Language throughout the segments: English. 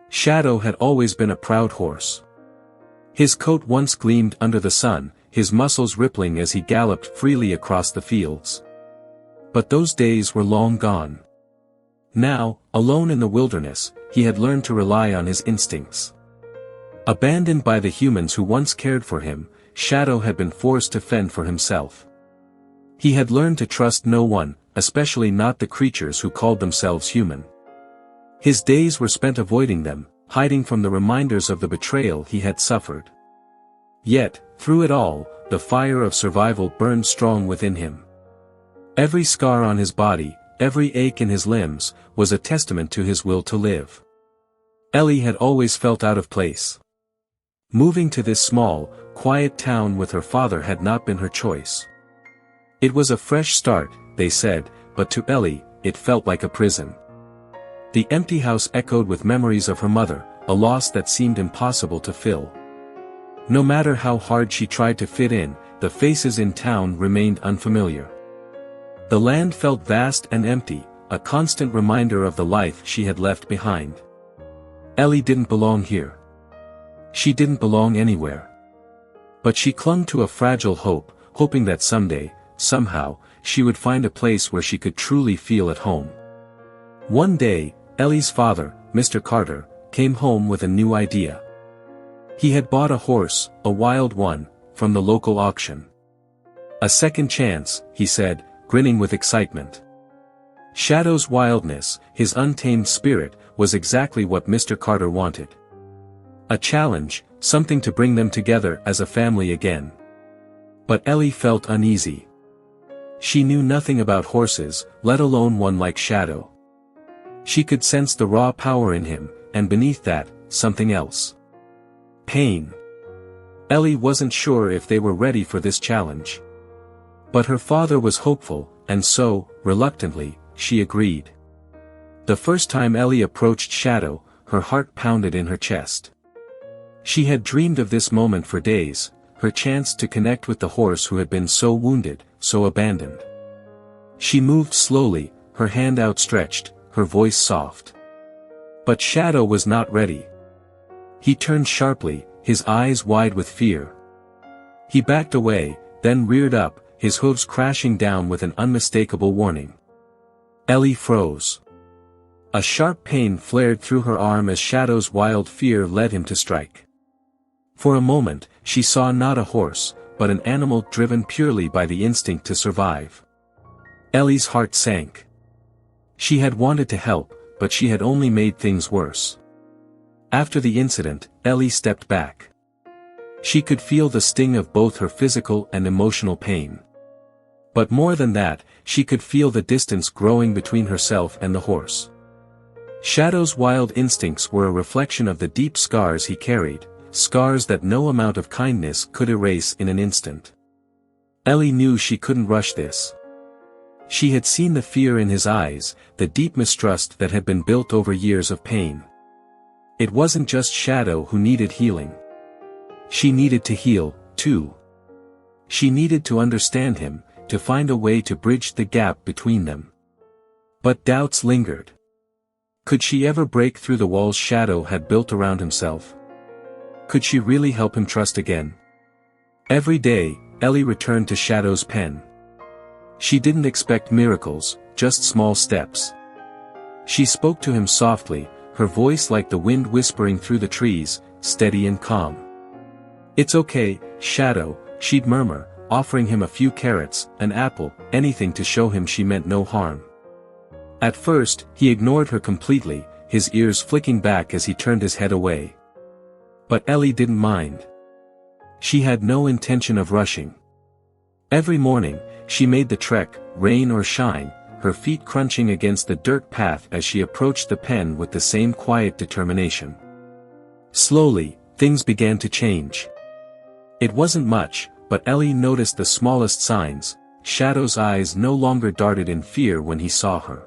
Shadow had always been a proud horse. His coat once gleamed under the sun, his muscles rippling as he galloped freely across the fields. But those days were long gone. Now, alone in the wilderness, he had learned to rely on his instincts. Abandoned by the humans who once cared for him, Shadow had been forced to fend for himself. He had learned to trust no one, especially not the creatures who called themselves human. His days were spent avoiding them, hiding from the reminders of the betrayal he had suffered. Yet, through it all, the fire of survival burned strong within him. Every scar on his body, every ache in his limbs, was a testament to his will to live. Ellie had always felt out of place. Moving to this small, quiet town with her father had not been her choice. It was a fresh start, they said, but to Ellie, it felt like a prison. The empty house echoed with memories of her mother, a loss that seemed impossible to fill. No matter how hard she tried to fit in, the faces in town remained unfamiliar. The land felt vast and empty, a constant reminder of the life she had left behind. Ellie didn't belong here. She didn't belong anywhere. But she clung to a fragile hope, hoping that someday, somehow, she would find a place where she could truly feel at home. One day, Ellie's father, Mr. Carter, came home with a new idea. He had bought a horse, a wild one, from the local auction. A second chance, he said, grinning with excitement. Shadow's wildness, his untamed spirit, was exactly what Mr. Carter wanted. A challenge, something to bring them together as a family again. But Ellie felt uneasy. She knew nothing about horses, let alone one like Shadow. She could sense the raw power in him, and beneath that, something else. Pain. Ellie wasn't sure if they were ready for this challenge. But her father was hopeful, and so, reluctantly, she agreed. The first time Ellie approached Shadow, her heart pounded in her chest. She had dreamed of this moment for days, her chance to connect with the horse who had been so wounded, so abandoned. She moved slowly, her hand outstretched, her voice soft. But Shadow was not ready. He turned sharply, his eyes wide with fear. He backed away, then reared up, his hooves crashing down with an unmistakable warning. Ellie froze. A sharp pain flared through her arm as Shadow's wild fear led him to strike. For a moment, she saw not a horse, but an animal driven purely by the instinct to survive. Ellie's heart sank. She had wanted to help, but she had only made things worse. After the incident, Ellie stepped back. She could feel the sting of both her physical and emotional pain. But more than that, she could feel the distance growing between herself and the horse. Shadow's wild instincts were a reflection of the deep scars he carried, scars that no amount of kindness could erase in an instant. Ellie knew she couldn't rush this. She had seen the fear in his eyes, the deep mistrust that had been built over years of pain. It wasn't just Shadow who needed healing. She needed to heal, too. She needed to understand him, to find a way to bridge the gap between them. But doubts lingered. Could she ever break through the walls Shadow had built around himself? Could she really help him trust again? Every day, Ellie returned to Shadow's pen. She didn't expect miracles, just small steps. She spoke to him softly, her voice like the wind whispering through the trees, steady and calm. "It's okay, Shadow," she'd murmur, offering him a few carrots, an apple, anything to show him she meant no harm. At first, he ignored her completely, his ears flicking back as he turned his head away. But Ellie didn't mind. She had no intention of rushing. Every morning, she made the trek, rain or shine, her feet crunching against the dirt path as she approached the pen with the same quiet determination. Slowly, things began to change. It wasn't much, but Ellie noticed the smallest signs. Shadow's eyes no longer darted in fear when he saw her.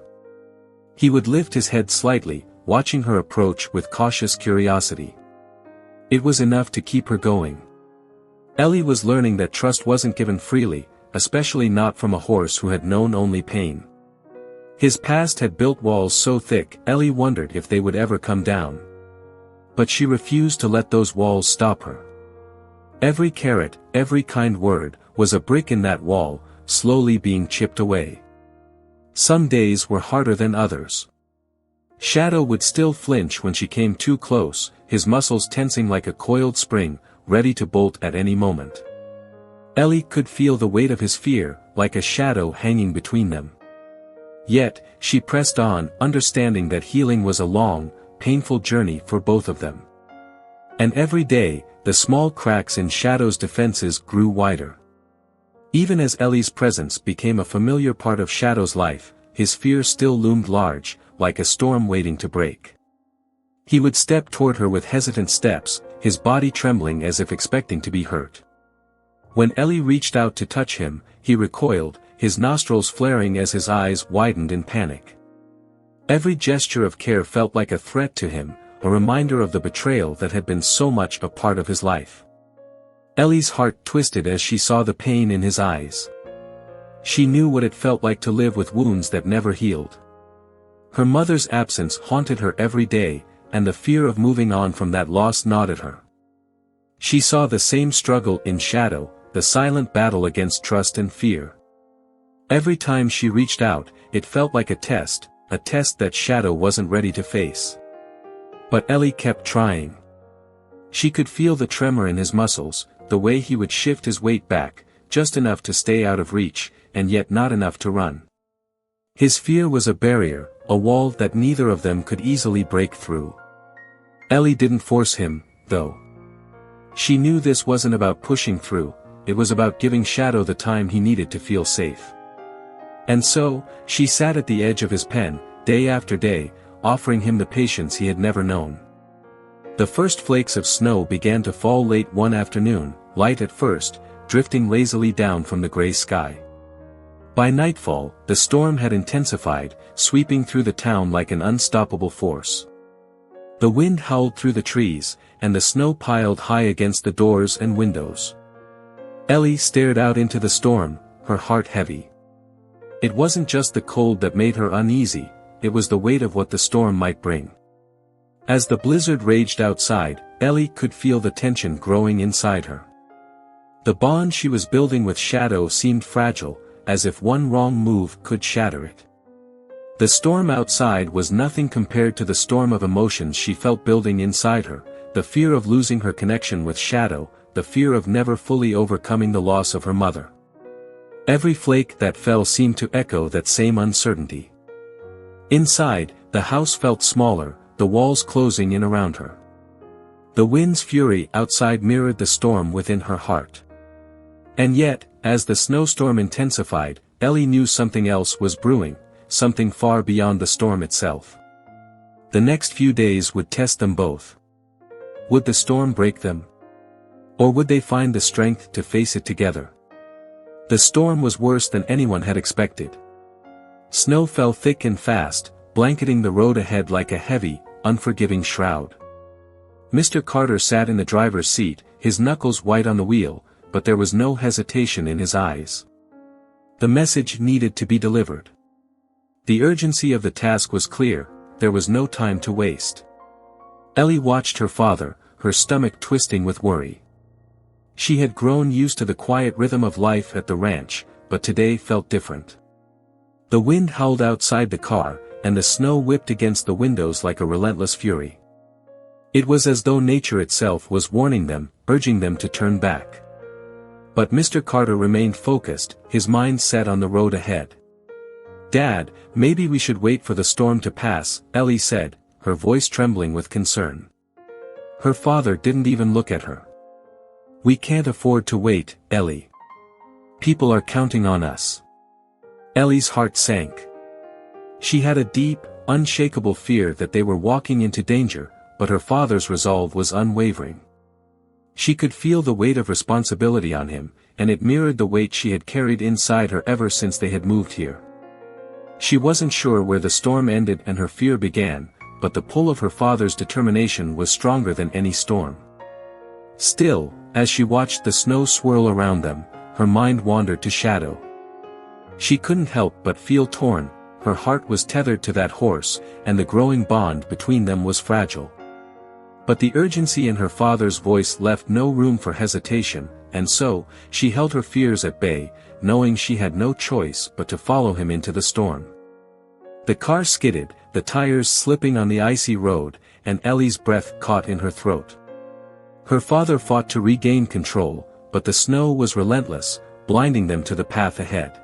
He would lift his head slightly, watching her approach with cautious curiosity. It was enough to keep her going. Ellie was learning that trust wasn't given freely, especially not from a horse who had known only pain. His past had built walls so thick, Ellie wondered if they would ever come down. But she refused to let those walls stop her. Every carrot, every kind word, was a brick in that wall, slowly being chipped away. Some days were harder than others. Shadow would still flinch when she came too close, his muscles tensing like a coiled spring, ready to bolt at any moment. Ellie could feel the weight of his fear, like a shadow hanging between them. Yet, she pressed on, understanding that healing was a long, painful journey for both of them. And every day, the small cracks in Shadow's defenses grew wider. Even as Ellie's presence became a familiar part of Shadow's life, his fear still loomed large, like a storm waiting to break. He would step toward her with hesitant steps, his body trembling as if expecting to be hurt. When Ellie reached out to touch him, he recoiled, his nostrils flaring as his eyes widened in panic. Every gesture of care felt like a threat to him, a reminder of the betrayal that had been so much a part of his life. Ellie's heart twisted as she saw the pain in his eyes. She knew what it felt like to live with wounds that never healed. Her mother's absence haunted her every day, and the fear of moving on from that loss gnawed at her. She saw the same struggle in Shadow, the silent battle against trust and fear. Every time she reached out, it felt like a test that Shadow wasn't ready to face. But Ellie kept trying. She could feel the tremor in his muscles, the way he would shift his weight back, just enough to stay out of reach, and yet not enough to run. His fear was a barrier, a wall that neither of them could easily break through. Ellie didn't force him, though. She knew this wasn't about pushing through, it was about giving Shadow the time he needed to feel safe. And so, she sat at the edge of his pen, day after day, offering him the patience he had never known. The first flakes of snow began to fall late one afternoon, light at first, drifting lazily down from the gray sky. By nightfall, the storm had intensified, sweeping through the town like an unstoppable force. The wind howled through the trees, and the snow piled high against the doors and windows. Ellie stared out into the storm, her heart heavy. It wasn't just the cold that made her uneasy, it was the weight of what the storm might bring. As the blizzard raged outside, Ellie could feel the tension growing inside her. The bond she was building with Shadow seemed fragile, as if one wrong move could shatter it. The storm outside was nothing compared to the storm of emotions she felt building inside her, the fear of losing her connection with Shadow, the fear of never fully overcoming the loss of her mother. Every flake that fell seemed to echo that same uncertainty. Inside, the house felt smaller, the walls closing in around her. The wind's fury outside mirrored the storm within her heart. And yet, as the snowstorm intensified, Ellie knew something else was brewing, something far beyond the storm itself. The next few days would test them both. Would the storm break them? Or would they find the strength to face it together? The storm was worse than anyone had expected. Snow fell thick and fast, blanketing the road ahead like a heavy, unforgiving shroud. Mr. Carter sat in the driver's seat, his knuckles white on the wheel, but there was no hesitation in his eyes. The message needed to be delivered. The urgency of the task was clear, there was no time to waste. Ellie watched her father, her stomach twisting with worry. She had grown used to the quiet rhythm of life at the ranch, but today felt different. The wind howled outside the car, and the snow whipped against the windows like a relentless fury. It was as though nature itself was warning them, urging them to turn back. But Mr. Carter remained focused, his mind set on the road ahead. "Dad, maybe we should wait for the storm to pass," Ellie said, her voice trembling with concern. Her father didn't even look at her. "We can't afford to wait, Ellie. People are counting on us." Ellie's heart sank. She had a deep, unshakable fear that they were walking into danger, but her father's resolve was unwavering. She could feel the weight of responsibility on him, and it mirrored the weight she had carried inside her ever since they had moved here. She wasn't sure where the storm ended and her fear began, but the pull of her father's determination was stronger than any storm. Still, as she watched the snow swirl around them, her mind wandered to Shadow. She couldn't help but feel torn, her heart was tethered to that horse, and the growing bond between them was fragile. But the urgency in her father's voice left no room for hesitation, and so, she held her fears at bay, knowing she had no choice but to follow him into the storm. The car skidded, the tires slipping on the icy road, and Ellie's breath caught in her throat. Her father fought to regain control, but the snow was relentless, blinding them to the path ahead.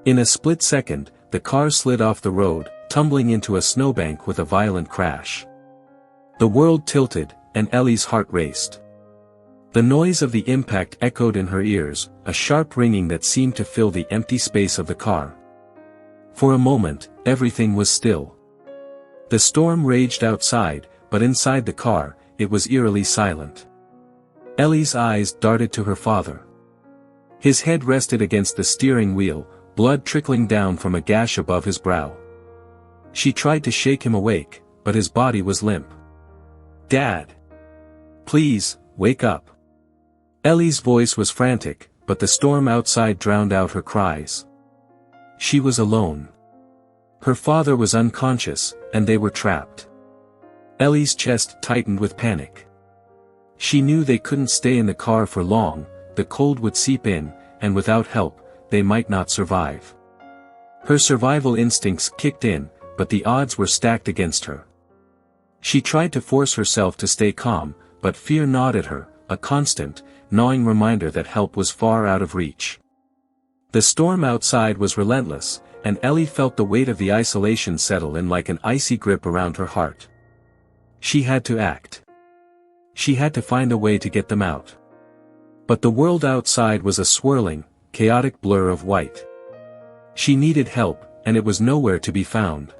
In a split second, the car slid off the road, tumbling into a snowbank with a violent crash. The world tilted, and Ellie's heart raced. The noise of the impact echoed in her ears, a sharp ringing that seemed to fill the empty space of the car. For a moment, everything was still. The storm raged outside, but inside the car, it was eerily silent. Ellie's eyes darted to her father. His head rested against the steering wheel, blood trickling down from a gash above his brow. She tried to shake him awake, but his body was limp. "Dad! Please, wake up!" Ellie's voice was frantic, but the storm outside drowned out her cries. She was alone. Her father was unconscious, and they were trapped. Ellie's chest tightened with panic. She knew they couldn't stay in the car for long, the cold would seep in, and without help, they might not survive. Her survival instincts kicked in, but the odds were stacked against her. She tried to force herself to stay calm, but fear gnawed at her, a constant, gnawing reminder that help was far out of reach. The storm outside was relentless, and Ellie felt the weight of the isolation settle in like an icy grip around her heart. She had to act. She had to find a way to get them out. But the world outside was a swirling, chaotic blur of white. She needed help, and it was nowhere to be found.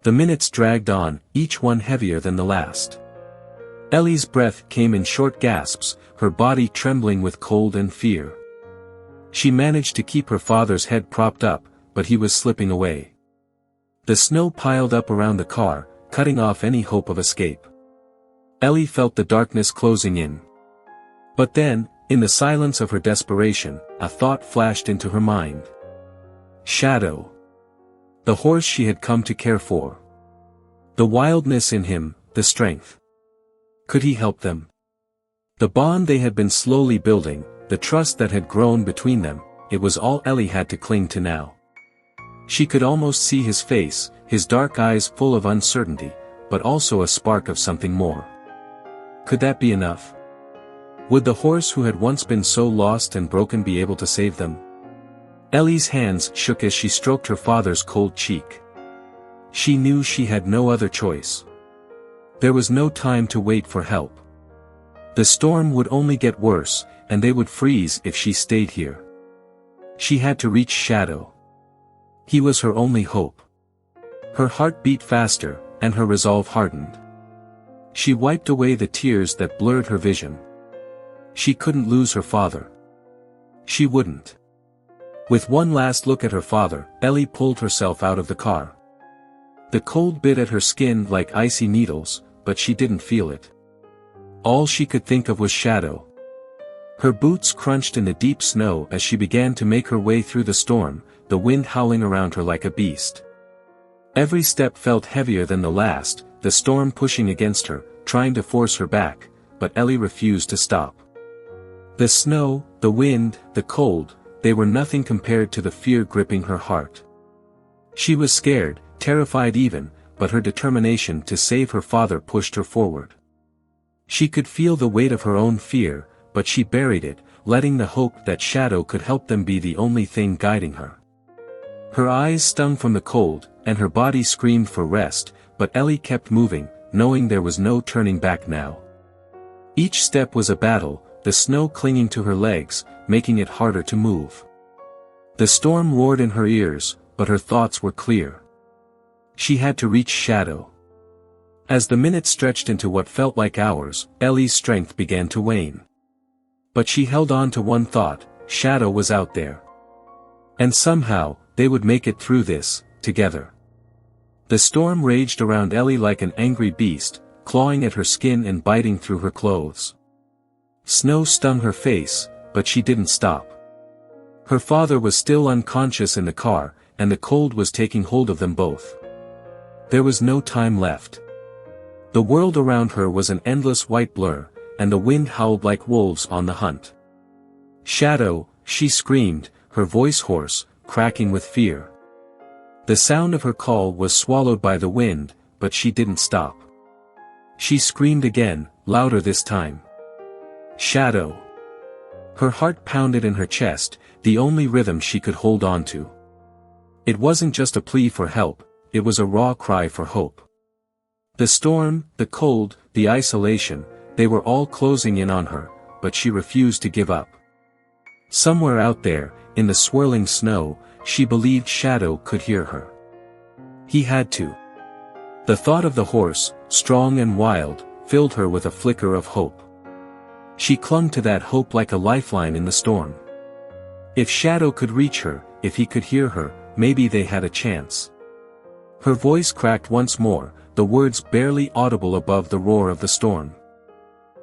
The minutes dragged on, each one heavier than the last. Ellie's breath came in short gasps, her body trembling with cold and fear. She managed to keep her father's head propped up, but he was slipping away. The snow piled up around the car, cutting off any hope of escape. Ellie felt the darkness closing in. But then, in the silence of her desperation, a thought flashed into her mind. Shadow. The horse she had come to care for. The wildness in him, the strength. Could he help them? The bond they had been slowly building, the trust that had grown between them, it was all Ellie had to cling to now. She could almost see his face, his dark eyes full of uncertainty, but also a spark of something more. Could that be enough? Would the horse who had once been so lost and broken be able to save them? Ellie's hands shook as she stroked her father's cold cheek. She knew she had no other choice. There was no time to wait for help. The storm would only get worse, and they would freeze if she stayed here. She had to reach Shadow. He was her only hope. Her heart beat faster, and her resolve hardened. She wiped away the tears that blurred her vision. She couldn't lose her father. She wouldn't. With one last look at her father, Ellie pulled herself out of the car. The cold bit at her skin like icy needles, but she didn't feel it. All she could think of was Shadow. Her boots crunched in the deep snow as she began to make her way through the storm, the wind howling around her like a beast. Every step felt heavier than the last, the storm pushing against her, trying to force her back, but Ellie refused to stop. The snow, the wind, the cold, they were nothing compared to the fear gripping her heart. She was scared, terrified even, but her determination to save her father pushed her forward. She could feel the weight of her own fear, but she buried it, letting the hope that Shadow could help them be the only thing guiding her. Her eyes stung from the cold, and her body screamed for rest, but Ellie kept moving, knowing there was no turning back now. Each step was a battle, the snow clinging to her legs, making it harder to move. The storm roared in her ears, but her thoughts were clear. She had to reach Shadow. As the minutes stretched into what felt like hours, Ellie's strength began to wane. But she held on to one thought: Shadow was out there. And somehow, they would make it through this, together. The storm raged around Ellie like an angry beast, clawing at her skin and biting through her clothes. Snow stung her face, but she didn't stop. Her father was still unconscious in the car, and the cold was taking hold of them both. There was no time left. The world around her was an endless white blur, and the wind howled like wolves on the hunt. "Shadow," she screamed, her voice hoarse, cracking with fear. The sound of her call was swallowed by the wind, but she didn't stop. She screamed again, louder this time. "Shadow." Her heart pounded in her chest, the only rhythm she could hold on to. It wasn't just a plea for help, it was a raw cry for hope. The storm, the cold, the isolation, they were all closing in on her, but she refused to give up. Somewhere out there, in the swirling snow, she believed Shadow could hear her. He had to. The thought of the horse, strong and wild, filled her with a flicker of hope. She clung to that hope like a lifeline in the storm. If Shadow could reach her, if he could hear her, maybe they had a chance. Her voice cracked once more, the words barely audible above the roar of the storm.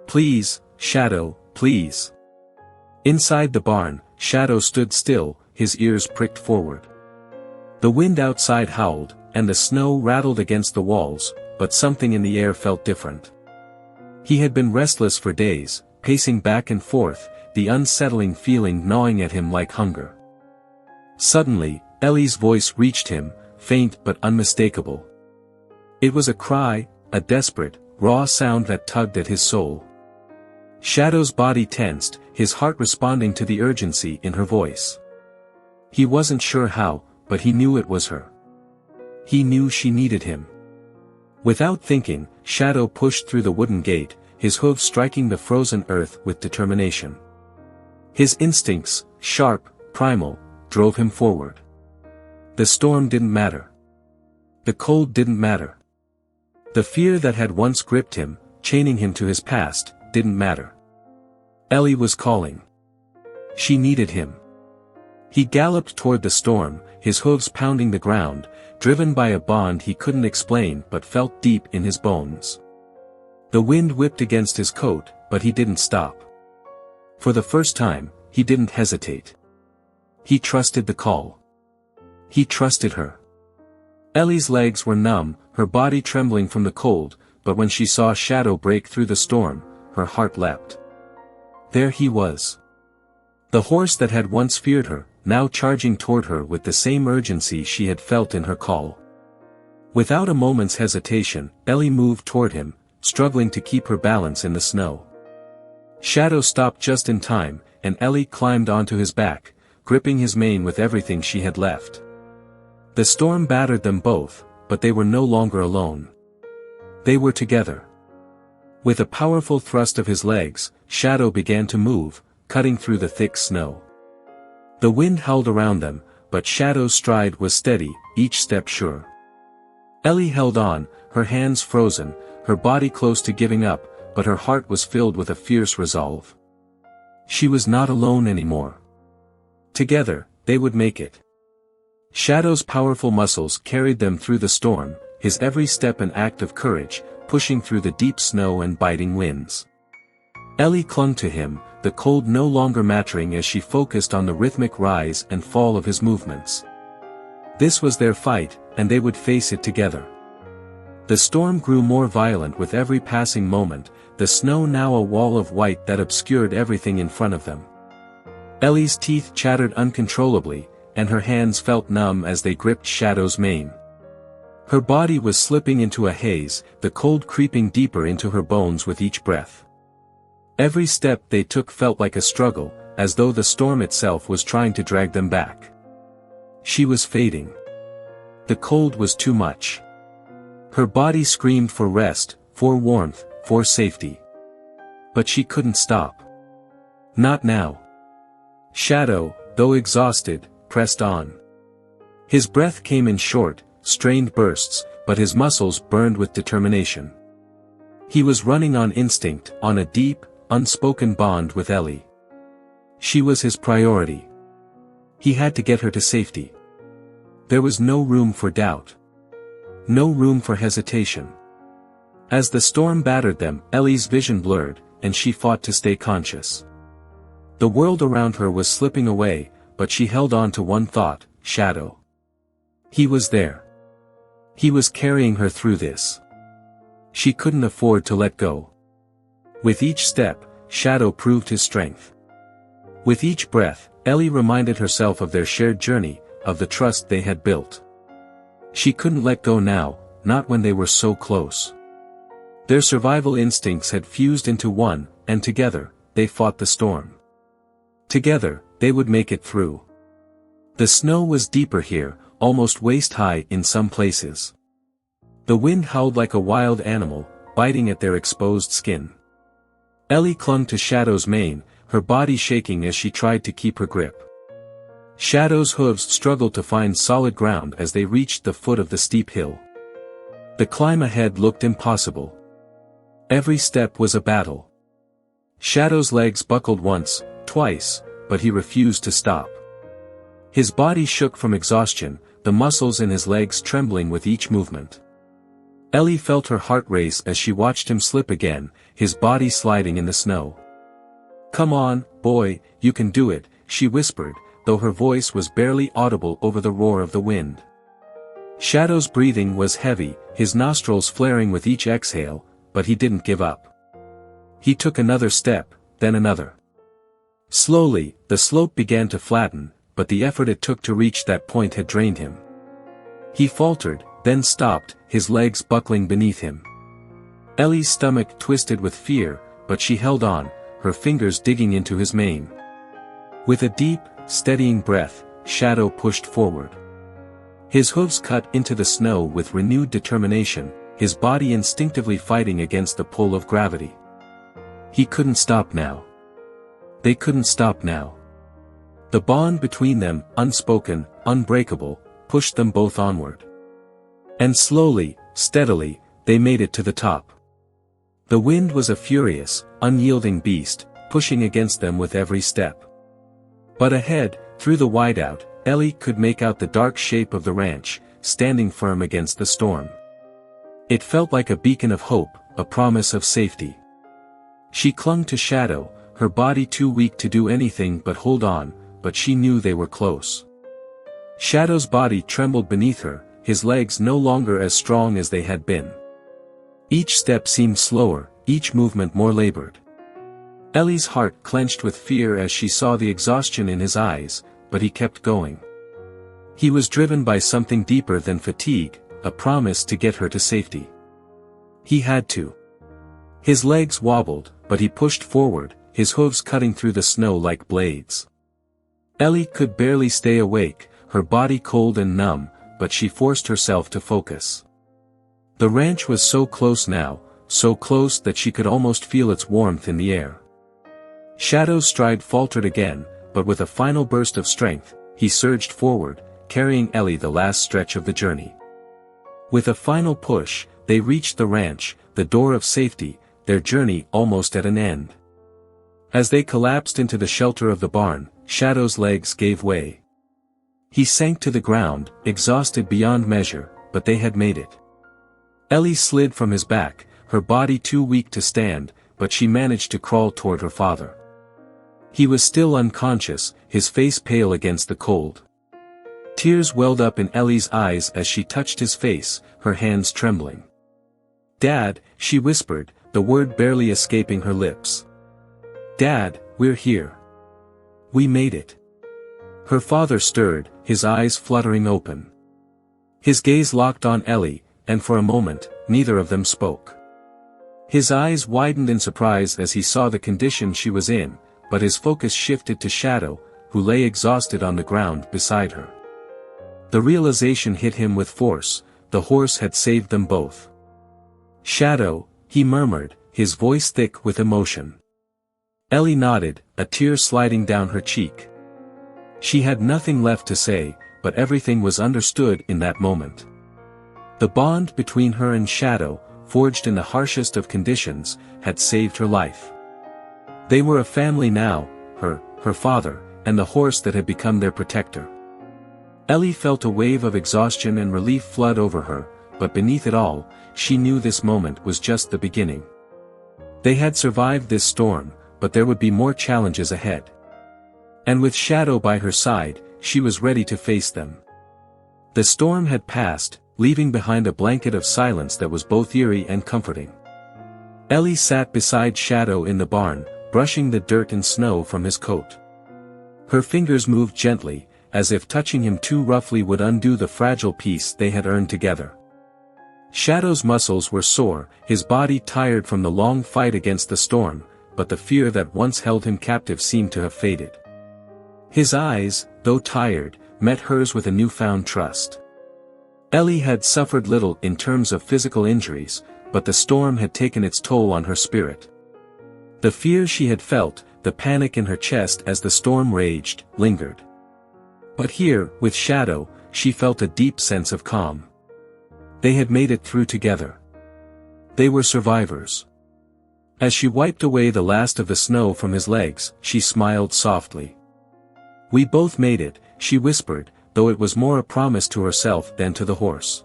"Please, Shadow, please." Inside the barn, Shadow stood still, his ears pricked forward. The wind outside howled, and the snow rattled against the walls, but something in the air felt different. He had been restless for days, pacing back and forth, the unsettling feeling gnawing at him like hunger. Suddenly, Ellie's voice reached him, faint but unmistakable. It was a cry, a desperate, raw sound that tugged at his soul. Shadow's body tensed, his heart responding to the urgency in her voice. He wasn't sure how, but he knew it was her. He knew she needed him. Without thinking, Shadow pushed through the wooden gate, his hooves striking the frozen earth with determination. His instincts, sharp, primal, drove him forward. The storm didn't matter. The cold didn't matter. The fear that had once gripped him, chaining him to his past, didn't matter. Ellie was calling. She needed him. He galloped toward the storm, his hooves pounding the ground, driven by a bond he couldn't explain but felt deep in his bones. The wind whipped against his coat, but he didn't stop. For the first time, he didn't hesitate. He trusted the call. He trusted her. Ellie's legs were numb, her body trembling from the cold, but when she saw Shadow break through the storm, her heart leapt. There he was. The horse that had once feared her, now charging toward her with the same urgency she had felt in her call. Without a moment's hesitation, Ellie moved toward him, struggling to keep her balance in the snow. Shadow stopped just in time, and Ellie climbed onto his back, gripping his mane with everything she had left. The storm battered them both, but they were no longer alone. They were together. With a powerful thrust of his legs, Shadow began to move, cutting through the thick snow. The wind howled around them, but Shadow's stride was steady, each step sure. Ellie held on, her hands frozen, her body close to giving up, but her heart was filled with a fierce resolve. She was not alone anymore. Together, they would make it. Shadow's powerful muscles carried them through the storm, his every step an act of courage, pushing through the deep snow and biting winds. Ellie clung to him, the cold no longer mattering as she focused on the rhythmic rise and fall of his movements. This was their fight, and they would face it together. The storm grew more violent with every passing moment, the snow now a wall of white that obscured everything in front of them. Ellie's teeth chattered uncontrollably, and her hands felt numb as they gripped Shadow's mane. Her body was slipping into a haze, the cold creeping deeper into her bones with each breath. Every step they took felt like a struggle, as though the storm itself was trying to drag them back. She was fading. The cold was too much. Her body screamed for rest, for warmth, for safety. But she couldn't stop. Not now. Shadow, though exhausted, pressed on. His breath came in short, strained bursts, but his muscles burned with determination. He was running on instinct, on a deep, unspoken bond with Ellie. She was his priority. He had to get her to safety. There was no room for doubt. No room for hesitation. As the storm battered them, Ellie's vision blurred, and she fought to stay conscious. The world around her was slipping away, but she held on to one thought: Shadow. He was there. He was carrying her through this. She couldn't afford to let go. With each step, Shadow proved his strength. With each breath, Ellie reminded herself of their shared journey, of the trust they had built. She couldn't let go now, not when they were so close. Their survival instincts had fused into one, and together, they fought the storm. Together, they would make it through. The snow was deeper here, almost waist-high in some places. The wind howled like a wild animal, biting at their exposed skin. Ellie clung to Shadow's mane, her body shaking as she tried to keep her grip. Shadow's hooves struggled to find solid ground as they reached the foot of the steep hill. The climb ahead looked impossible. Every step was a battle. Shadow's legs buckled once, twice, but he refused to stop. His body shook from exhaustion, the muscles in his legs trembling with each movement. Ellie felt her heart race as she watched him slip again, his body sliding in the snow. "Come on, boy, you can do it," she whispered, though her voice was barely audible over the roar of the wind. Shadow's breathing was heavy, his nostrils flaring with each exhale, but he didn't give up. He took another step, then another. Slowly, the slope began to flatten, but the effort it took to reach that point had drained him. He faltered, then stopped, his legs buckling beneath him. Ellie's stomach twisted with fear, but she held on, her fingers digging into his mane. With a deep, steadying breath, Shadow pushed forward. His hooves cut into the snow with renewed determination, his body instinctively fighting against the pull of gravity. He couldn't stop now. They couldn't stop now. The bond between them, unspoken, unbreakable, pushed them both onward. And slowly, steadily, they made it to the top. The wind was a furious, unyielding beast, pushing against them with every step. But ahead, through the whiteout, Ellie could make out the dark shape of the ranch, standing firm against the storm. It felt like a beacon of hope, a promise of safety. She clung to Shadow, her body too weak to do anything but hold on, but she knew they were close. Shadow's body trembled beneath her, his legs no longer as strong as they had been. Each step seemed slower, each movement more labored. Ellie's heart clenched with fear as she saw the exhaustion in his eyes, but he kept going. He was driven by something deeper than fatigue, a promise to get her to safety. He had to. His legs wobbled, but he pushed forward, his hooves cutting through the snow like blades. Ellie could barely stay awake, her body cold and numb, but she forced herself to focus. The ranch was so close now, so close that she could almost feel its warmth in the air. Shadow's stride faltered again, but with a final burst of strength, he surged forward, carrying Ellie the last stretch of the journey. With a final push, they reached the ranch, the door of safety, their journey almost at an end. As they collapsed into the shelter of the barn, Shadow's legs gave way. He sank to the ground, exhausted beyond measure, but they had made it. Ellie slid from his back, her body too weak to stand, but she managed to crawl toward her father. He was still unconscious, his face pale against the cold. Tears welled up in Ellie's eyes as she touched his face, her hands trembling. "Dad," she whispered, the word barely escaping her lips. "Dad, we're here. We made it." Her father stirred, his eyes fluttering open. His gaze locked on Ellie, and for a moment, neither of them spoke. His eyes widened in surprise as he saw the condition she was in, but his focus shifted to Shadow, who lay exhausted on the ground beside her. The realization hit him with force, the horse had saved them both. "Shadow," he murmured, his voice thick with emotion. Ellie nodded, a tear sliding down her cheek. She had nothing left to say, but everything was understood in that moment. The bond between her and Shadow, forged in the harshest of conditions, had saved her life. They were a family now, her father, and the horse that had become their protector. Ellie felt a wave of exhaustion and relief flood over her, but beneath it all, she knew this moment was just the beginning. They had survived this storm, but there would be more challenges ahead. And with Shadow by her side, she was ready to face them. The storm had passed, leaving behind a blanket of silence that was both eerie and comforting. Ellie sat beside Shadow in the barn, brushing the dirt and snow from his coat. Her fingers moved gently, as if touching him too roughly would undo the fragile peace they had earned together. Shadow's muscles were sore, his body tired from the long fight against the storm, but the fear that once held him captive seemed to have faded. His eyes, though tired, met hers with a newfound trust. Ellie had suffered little in terms of physical injuries, but the storm had taken its toll on her spirit. The fear she had felt, the panic in her chest as the storm raged, lingered. But here, with Shadow, she felt a deep sense of calm. They had made it through together. They were survivors. As she wiped away the last of the snow from his legs, she smiled softly. "We both made it," she whispered, though it was more a promise to herself than to the horse.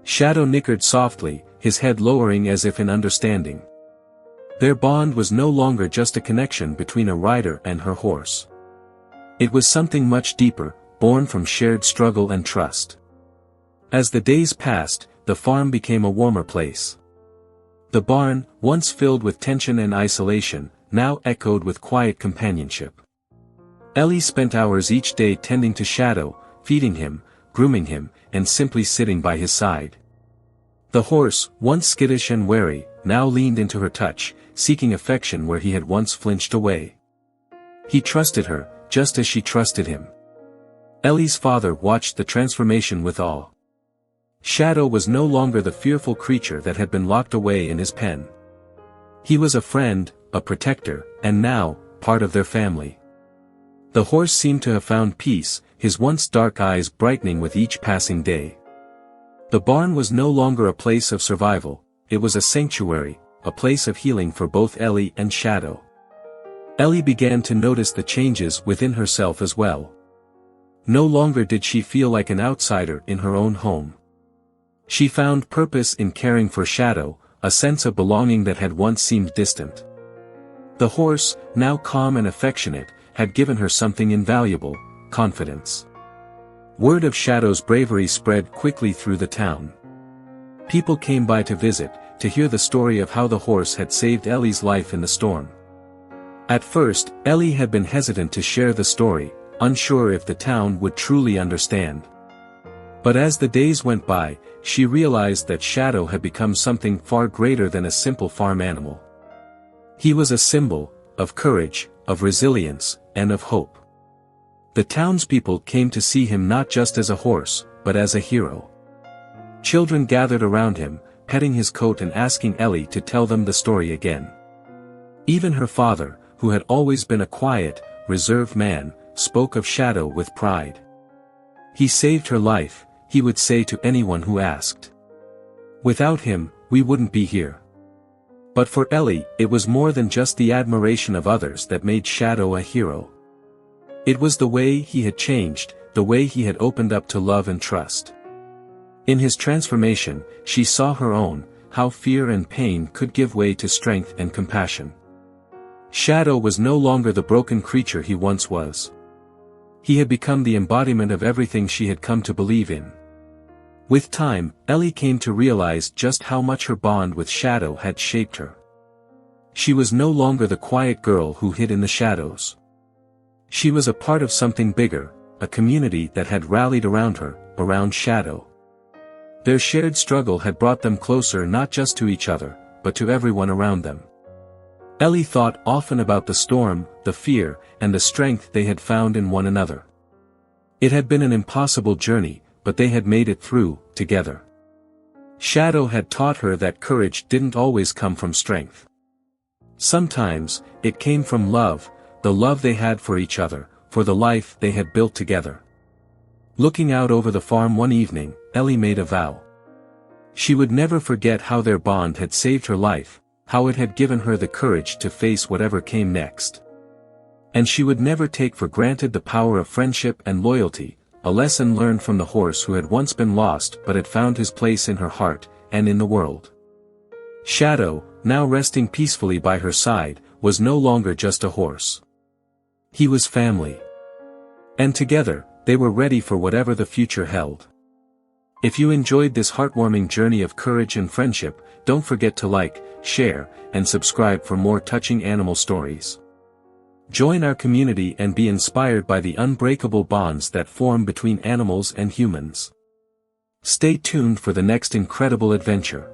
Shadow nickered softly, his head lowering as if in understanding. Their bond was no longer just a connection between a rider and her horse. It was something much deeper, born from shared struggle and trust. As the days passed, the farm became a warmer place. The barn, once filled with tension and isolation, now echoed with quiet companionship. Ellie spent hours each day tending to Shadow, feeding him, grooming him, and simply sitting by his side. The horse, once skittish and wary, now leaned into her touch, seeking affection where he had once flinched away. He trusted her, just as she trusted him. Ellie's father watched the transformation with awe. Shadow was no longer the fearful creature that had been locked away in his pen. He was a friend, a protector, and now, part of their family. The horse seemed to have found peace, his once dark eyes brightening with each passing day. The barn was no longer a place of survival, it was a sanctuary, a place of healing for both Ellie and Shadow. Ellie began to notice the changes within herself as well. No longer did she feel like an outsider in her own home. She found purpose in caring for Shadow, a sense of belonging that had once seemed distant. The horse, now calm and affectionate, had given her something invaluable, confidence. Word of Shadow's bravery spread quickly through the town. People came by to visit, to hear the story of how the horse had saved Ellie's life in the storm. At first, Ellie had been hesitant to share the story, unsure if the town would truly understand. But as the days went by, she realized that Shadow had become something far greater than a simple farm animal. He was a symbol of courage, of resilience, and of hope. The townspeople came to see him not just as a horse, but as a hero. Children gathered around him, petting his coat and asking Ellie to tell them the story again. Even her father, who had always been a quiet, reserved man, spoke of Shadow with pride. "He saved her life," he would say to anyone who asked. "Without him, we wouldn't be here." But for Ellie, it was more than just the admiration of others that made Shadow a hero. It was the way he had changed, the way he had opened up to love and trust. In his transformation, she saw her own, how fear and pain could give way to strength and compassion. Shadow was no longer the broken creature he once was. He had become the embodiment of everything she had come to believe in. With time, Ellie came to realize just how much her bond with Shadow had shaped her. She was no longer the quiet girl who hid in the shadows. She was a part of something bigger, a community that had rallied around her, around Shadow. Their shared struggle had brought them closer not just to each other, but to everyone around them. Ellie thought often about the storm, the fear, and the strength they had found in one another. It had been an impossible journey, but they had made it through, together. Shadow had taught her that courage didn't always come from strength. Sometimes, it came from love, the love they had for each other, for the life they had built together. Looking out over the farm one evening, Ellie made a vow. She would never forget how their bond had saved her life, how it had given her the courage to face whatever came next. And she would never take for granted the power of friendship and loyalty, a lesson learned from the horse who had once been lost but had found his place in her heart, and in the world. Shadow, now resting peacefully by her side, was no longer just a horse. He was family. And together, they were ready for whatever the future held. If you enjoyed this heartwarming journey of courage and friendship, don't forget to like, share, and subscribe for more touching animal stories. Join our community and be inspired by the unbreakable bonds that form between animals and humans. Stay tuned for the next incredible adventure.